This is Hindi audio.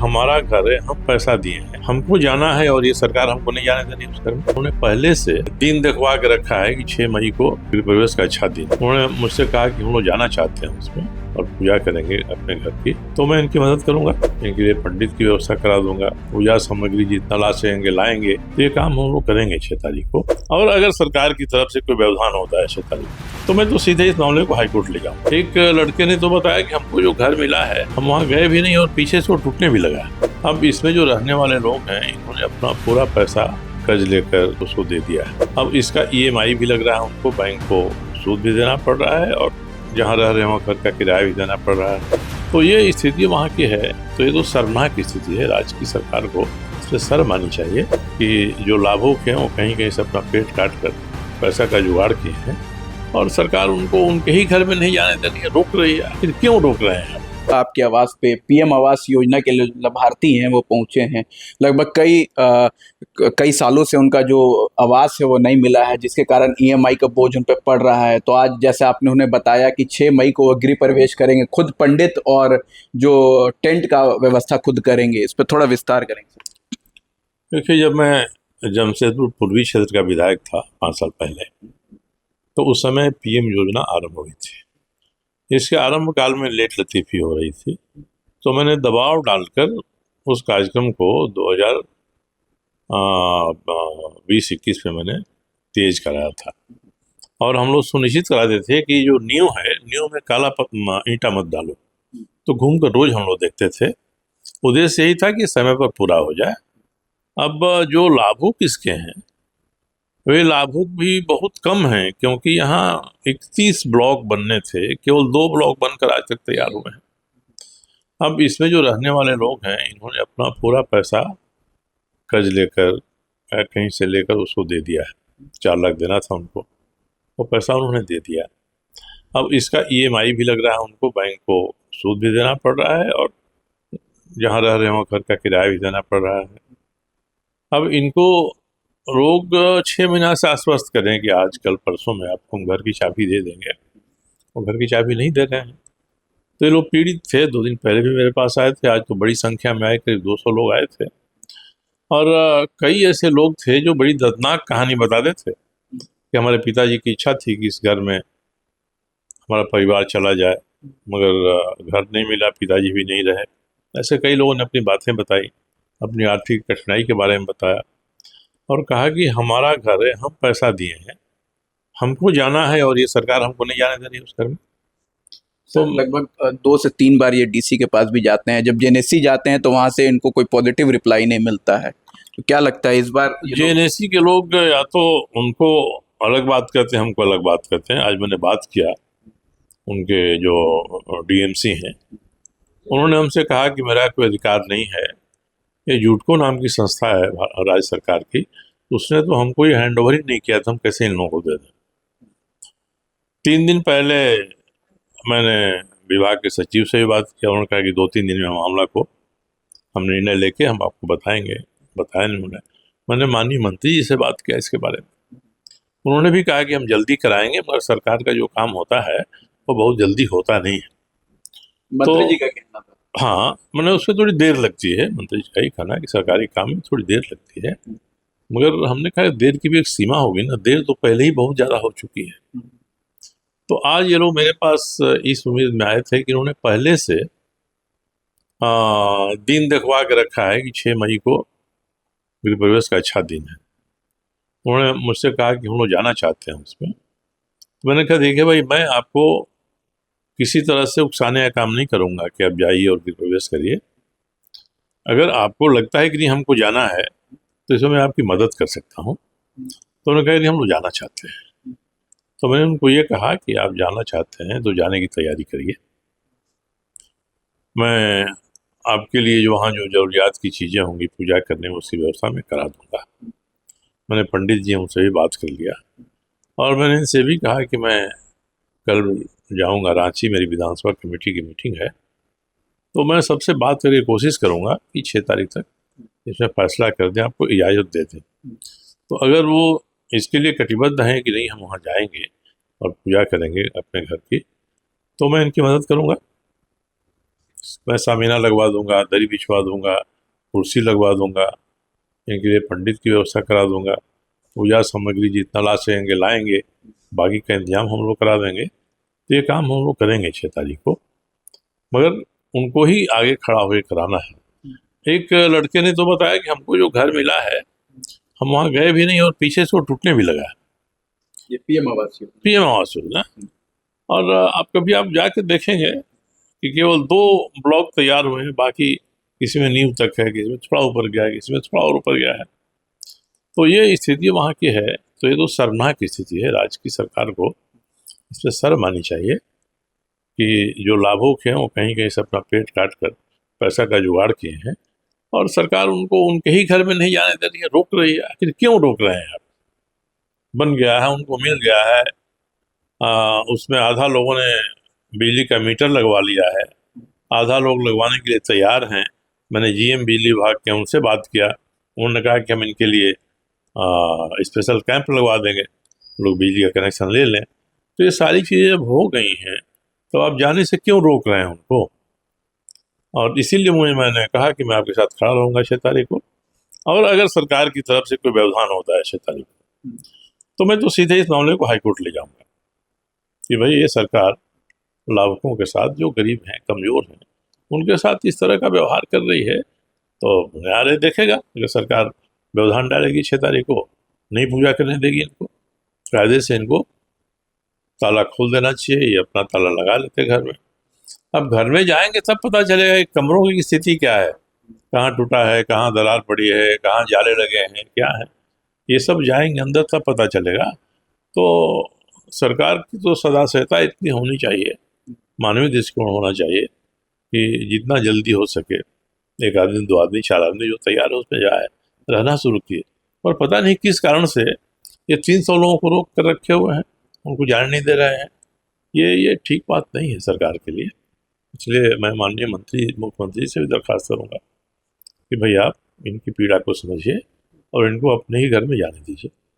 हमारा घर है, हम पैसा दिए हैं, हमको जाना है और ये सरकार हमको नहीं जाने दे रही है उस घर में। उन्होंने पहले से दिन दिखवा के रखा है कि 6 मई को गृह प्रवेश का अच्छा दिन। उन्होंने मुझसे कहा कि हम लोग जाना चाहते हैं उसमें और पूजा करेंगे अपने घर की, तो मैं इनकी मदद करूंगा, इनके लिए पंडित की व्यवस्था करा दूंगा, पूजा सामग्री जितना ला सकेंगे लाएंगे। तो ये काम हम लोग करेंगे 6 तारीख को। और अगर सरकार की तरफ से कोई व्यवधान होता है 6 तारीख तो मैं तो सीधे इस मामले को हाईकोर्ट ले जाऊँ। एक लड़के ने तो बताया कि हमको जो घर मिला है हम वहाँ गए भी नहीं और पीछे से वो टूटने भी लगा। अब इसमें जो रहने वाले लोग हैं इन्होंने अपना पूरा पैसा कर्ज लेकर उसको दे दिया है। अब इसका EMI भी लग रहा है, उनको बैंक को सूद भी देना पड़ रहा है और जहाँ रह रहे हैं वहाँ घर का किराया भी देना पड़ रहा है। तो ये स्थिति वहाँ की है। तो ये तो शर्मनाक स्थिति है। राज्य की सरकार को इससे शर्म आनी चाहिए कि जो लाभुक हैं वो कहीं कहीं से अपना पेट काट कर पैसा का जुगाड़ किए हैं और सरकार उनको उनके ही घर में नहीं जाने दे रही है, रोक रही है। फिर क्यों रोक रहे हैं? आपके आवास पे PM आवास योजना के लाभार्थी हैं वो पहुंचे हैं। लगभग कई सालों से उनका जो आवास है वो नहीं मिला है, जिसके कारण EMI का बोझ उन पे पड़ रहा है। तो आज जैसे आपने उन्हें बताया कि 6 मई को वो गृह प्रवेश करेंगे, खुद पंडित और जो टेंट का व्यवस्था खुद करेंगे, इस पर थोड़ा विस्तार करेंगे। देखिए, जब मैं जमशेदपुर पूर्वी क्षेत्र का विधायक था 5 साल पहले, तो उस समय PM योजना आरंभ हुई थी। इसके आरंभ काल में लेट लतीफ़ी हो रही थी, तो मैंने दबाव डालकर उस कार्यक्रम को 2020-21 में मैंने तेज कराया था। और हम लोग सुनिश्चित कराते थे कि जो नींव है, नींव में काला ईंटा मत डालो। तो घूम कर रोज हम लोग देखते थे। उद्देश्य यही था कि समय पर पूरा हो जाए। अब जो लाभुक इसके हैं वे लाभुक भी बहुत कम हैं, क्योंकि यहाँ 31 ब्लॉक बनने थे, केवल 2 ब्लॉक बनकर आज तक तैयार हुए हैं। अब इसमें जो रहने वाले लोग हैं इन्होंने अपना पूरा पैसा कर्ज लेकर कहीं से लेकर उसको दे दिया है। 4 लाख देना था उनको, वो पैसा उन्होंने दे दिया। अब इसका EMI भी लग रहा है, उनको बैंक को सूद भी देना पड़ रहा है और जहाँ रह रहे हैं वहाँ घर का किराया भी देना पड़ रहा है। अब इनको लोग 6 महीना से आश्वस्त करें कि आज कल परसों में आपको हम घर की चाबी दे देंगे, वो घर की चाबी नहीं दे रहे हैं। तो ये लोग पीड़ित थे। 2 दिन पहले भी मेरे पास आए थे, आज तो बड़ी संख्या में आए, करीब 200 लोग आए थे। और कई ऐसे लोग थे जो बड़ी दर्दनाक कहानी बताते थे कि हमारे पिताजी की इच्छा थी कि इस घर में हमारा परिवार चला जाए, मगर घर नहीं मिला, पिताजी भी नहीं रहे। ऐसे कई लोगों ने अपनी बातें बताई, अपनी आर्थिक कठिनाई के बारे में बताया और कहा कि हमारा घर है, हम पैसा दिए हैं, हमको जाना है और ये सरकार हमको नहीं जाने दे रही है उस घर में। तो लगभग 2 से 3 बार ये DC के पास भी जाते हैं। जब JNSC जाते हैं तो वहाँ से इनको कोई पॉजिटिव रिप्लाई नहीं मिलता है। तो क्या लगता है इस बार JNSC के लोग या तो उनको अलग बात करते हैं, हमको अलग बात करते हैं। आज मैंने बात किया, उनके जो DMC हैं उन्होंने हमसे कहा कि मेरा कोई अधिकार नहीं है, ये यूडको नाम की संस्था है राज्य सरकार की, उसने तो हमको ये हैंड ओवर ही नहीं किया था, हम कैसे इन लोगों को दे दें। 3 दिन पहले मैंने विभाग के सचिव से भी बात किया, उन्होंने कहा कि 2-3 दिन में मामला को हम निर्णय लेके हम आपको बताएंगे। बताया नहीं उन्होंने। मैंने माननीय मंत्री जी से बात किया इसके बारे में, उन्होंने भी कहा कि हम जल्दी कराएंगे, मगर सरकार का जो काम होता है वो बहुत जल्दी होता नहीं है। मंत्री जी का कहना था। हाँ, मैंने उसमें थोड़ी देर लगती है, मंत्री जी का ही कहना है कि सरकारी काम में थोड़ी देर लगती है, मगर हमने कहा देर की भी एक सीमा होगी ना, देर तो पहले ही बहुत ज़्यादा हो चुकी है। तो आज ये लोग मेरे पास इस उम्मीद में आए थे कि उन्होंने पहले से दिन दिखवा के रखा है कि 6 मई को गृह प्रवेश का अच्छा दिन है। उन्होंने मुझसे कहा कि हम लोग जाना चाहते हैं उसमें। तो मैंने कहा देखिए भाई, मैं आपको किसी तरह से उकसाने का काम नहीं करूँगा कि आप जाइए और गृह प्रवेश करिए। अगर आपको लगता है कि नहीं हमको जाना है तो इसमें मैं आपकी मदद कर सकता हूँ। तो उन्होंने कहा कि हम लोग जाना चाहते हैं। तो मैंने उनको ये कहा कि आप जाना चाहते हैं तो जाने की तैयारी करिए, मैं आपके लिए जो वहाँ जो ज़रूरियात की चीज़ें होंगी पूजा करने में उसकी व्यवस्था मैं करा दूँगा। मैंने पंडित जी उनसे भी बात कर लिया और मैंने इनसे भी कहा कि मैं कल जाऊँगा रांची, मेरी विधानसभा कमेटी की मीटिंग है, तो मैं सबसे बात करके कोशिश करूँगा कि 6 तारीख तक इसमें फैसला कर दें, आपको इजाज़त दे दें। तो अगर वो इसके लिए कटिबद्ध हैं कि नहीं हम वहाँ जाएंगे और पूजा करेंगे अपने घर की, तो मैं इनकी मदद करूँगा। मैं सामिना लगवा दूंगा, दरी बिछवा दूंगा, कुर्सी लगवा दूंगा, इनके लिए पंडित की व्यवस्था करा दूंगा, पूजा सामग्री जितना ला सकेंगे लाएंगे, बाकी का इंतजाम हम लोग करा देंगे। तो ये काम हम लोग करेंगे 6 तारीख को, मगर उनको ही आगे खड़ा होकर कराना है। एक लड़के ने तो बताया कि हमको जो घर मिला है हम वहाँ गए भी नहीं और पीछे से वो टूटने भी लगा है, ये पीएम आवास योजना। पीएम आवास योजना। और आप कभी आप जाके देखेंगे कि केवल 2 ब्लॉक तैयार हुए हैं, बाकी किसी में नींव तक है, किसी में थोड़ा ऊपर गया है, किसी में थोड़ा और ऊपर गया है। तो ये स्थिति वहाँ की है। तो ये तो शर्मनाक स्थिति है। राज्य की सरकार को इस पर शर्म आनी चाहिए कि जो लाभुक हैं वो कहीं कहीं से अपना पेट काट कर पैसा का जुगाड़ किए हैं और सरकार उनको उनके ही घर में नहीं जाने दे रही है, रोक रही है। आखिर क्यों रोक रहे हैं आप? बन गया है, उनको मिल गया है, उसमें आधा लोगों ने बिजली का मीटर लगवा लिया है, आधा लोग लगवाने के लिए तैयार हैं। मैंने जीएम बिजली विभाग के उनसे बात किया, उन्होंने कहा कि हम इनके लिए स्पेशल कैंप लगवा देंगे, लोग बिजली का कनेक्शन ले लें। तो ये सारी चीज़ें जब हो गई हैं तो आप जाने से क्यों रोक रहे हैं उनको? और इसीलिए मैंने कहा कि मैं आपके साथ खड़ा रहूँगा 6 तारीख को, और अगर सरकार की तरफ से कोई व्यवधान होता है 6 तारीख को तो मैं तो सीधे इस मामले को हाईकोर्ट ले जाऊँगा कि भाई ये सरकार लाभुकों के साथ, जो गरीब हैं, कमज़ोर हैं, उनके साथ इस तरह का व्यवहार कर रही है। तो न्यायालय देखेगा, अगर सरकार व्यवधान डालेगी 6 तारीख को, नहीं पूजा करने देगी इनको, कायदे से इनको ताला खोल देना चाहिए, ये अपना ताला लगा लेते घर में। अब घर में जाएंगे तब पता चलेगा कि कमरों की स्थिति क्या है, कहाँ टूटा है, कहाँ दरार पड़ी है, कहाँ जाले लगे हैं, क्या है, ये सब जाएंगे अंदर तब पता चलेगा। तो सरकार की तो सदा सहता इतनी होनी चाहिए, मानवीय दृष्टिकोण होना चाहिए कि जितना जल्दी हो सके 1 आदमी, 2 आदमी, 4 आदमी जो तैयार है उसमें जाए, रहना शुरू किए। और पता नहीं किस कारण से ये 300 लोगों को रोक कर रखे हुए हैं, उनको जाने नहीं दे रहे हैं। ये ठीक बात नहीं है सरकार के लिए। इसलिए मैं माननीय मुख्यमंत्री से भी दरख्वास्त करूंगा कि भाई आप इनकी पीड़ा को समझिए और इनको अपने ही घर में जाने दीजिए।